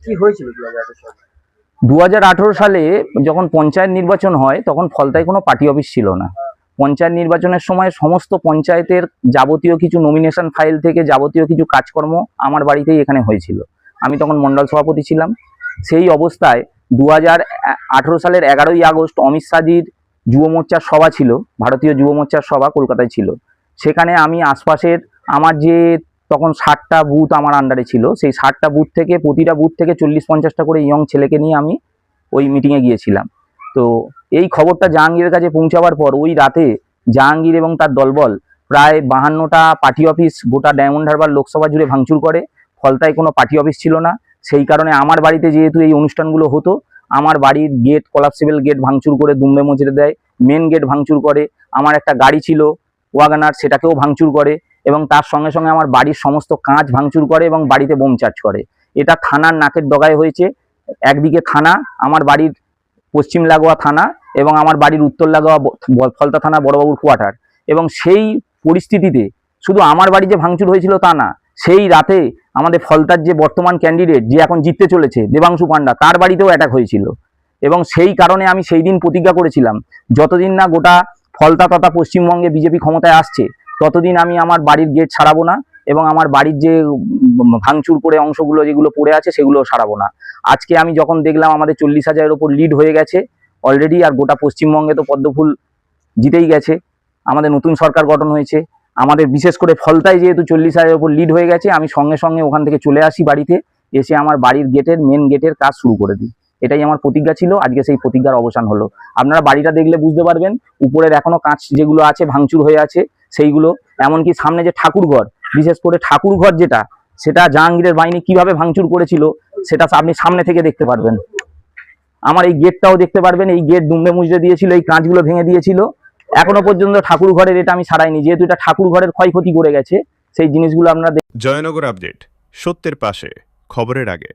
কি হয়েছিল 2018 সালে? 2018 সালে যখন পঞ্চায়েত নির্বাচন হয় তখন ফলতায় কোনো পার্টি অফিস ছিল না। পঞ্চায়েত নির্বাচনের সময় সমস্ত পঞ্চায়েতের যাবতীয় কিছু নমিনেশন ফাইল থেকে যাবতীয় কিছু কাজকর্ম আমার বাড়িতেই এখানে হয়েছিল। আমি তখন মণ্ডল সভাপতি ছিলাম। সেই অবস্থায় 2018 সালের 11ই আগস্ট অমিত শাহজির যুব মোর্চার সভা ছিল, ভারতীয় যুব মোর্চার সভা কলকাতায় ছিল। সেখানে আমি আশপাশের আমার যে তখন 60টা বুথ আমার আন্ডারে ছিল, সেই 60টা বুথ থেকে প্রতিটা বুথ থেকে 40-50টা করে ইয়ং ছেলেকে নিয়ে আমি ওই মিটিংয়ে গিয়েছিলাম। তো এই খবরটা জাহাঙ্গীরের কাছে পৌঁছাবার পর ওই রাতে জাহাঙ্গীর এবং তার দলবল প্রায় 52টা পার্টি অফিস গোটা ডায়মন্ড হারবার লোকসভা জুড়ে ভাঙচুর করে। ফলতায় কোনো পার্টি অফিস ছিল না। সেই কারণে আমার বাড়িতে যেহেতু এই অনুষ্ঠানগুলো হতো, আমার বাড়ির গেট কলাপসিবল গেট ভাঙচুর করে দুমড়ে মুচড়ে দেয়, মেন গেট ভাঙচুর করে, আমার একটা গাড়ি ছিল ওয়াগনার সেটাকেও ভাঙচুর করে এবং তার সঙ্গে সঙ্গে আমার বাড়ির সমস্ত কাঁচ ভাঙচুর করে এবং বাড়িতে বোম চার্জ করে। এটা থানার নাকের ডগায় হয়েছে। একদিকে থানা, আমার বাড়ির পশ্চিম লাগোয়া থানা এবং আমার বাড়ির উত্তর লাগোয়া ফলতা থানা বড়বাবুর কোয়ার্টার। এবং সেই পরিস্থিতিতে শুধু আমার বাড়ি যে ভাঙচুর হয়েছিল তা না, সেই রাতে আমাদের ফলতার যে বর্তমান ক্যান্ডিডেট যে এখন জিততে চলেছে দেবাংশু পান্ডা, তার বাড়িতেও অ্যাটাক হয়েছিল। এবং সেই কারণে আমি সেই দিন প্রতিজ্ঞা করেছিলাম, যতদিন না গোটা ফলতা তথা পশ্চিমবঙ্গে বিজেপি ক্ষমতায় আসছে ততদিন আমি আমার বাড়ির গেট ছাড়াবো না এবং আমার বাড়ির যে ভাঙচুর করে অংশগুলো যেগুলো পড়ে আছে সেগুলো সারাবো না। আজকে আমি যখন দেখলাম আমাদের 40,000-এর ওপর লিড হয়ে গেছে অলরেডি, আর গোটা পশ্চিমবঙ্গে তো পদ্মফুল জিতেই গেছে, আমাদের নতুন সরকার গঠন হয়েছে, আমাদের বিশেষ করে ফলতায় যেহেতু 40,000-এর ওপর লিড হয়ে গেছে, আমি সঙ্গে সঙ্গে ওখান থেকে চলে আসি বাড়িতে, এসে আমার বাড়ির গেটের মেন গেটের কাজ শুরু করে দিই। এটাই আমার প্রতিজ্ঞা ছিল। আজকে সেই প্রতিজ্ঞার অবসান হলো। আপনারা বাড়িটা দেখলে বুঝতে পারবেন, উপরের এখনো কাঁচ যেগুলো আছে ভাঙচুর হয়ে আছে সেইগুলো, এমনকি সামনে যে ঠাকুরঘর, বিশেষ করে ঠাকুরঘর যেটা, সেটা জাহাঙ্গীরের বাহিনী কিভাবে ভাঙচুর করেছিল সেটা আপনি সামনে থেকে দেখতে পারবেন। আমার এই গেটটাও দেখতে পারবেন, এই গেট দুমড়ে মুচড়ে দিয়েছিল, এই কাঁচগুলো ভেঙে দিয়েছিল। এখনো পর্যন্ত ঠাকুর ঘরের এটা আমি সারাইনি, যেহেতু এটা ঠাকুর ঘরের ক্ষয়ক্ষতি করে গেছে। সেই জিনিসগুলো আপনারা জয়নগর আপডেট, সত্যের পাশে, খবরের আগে।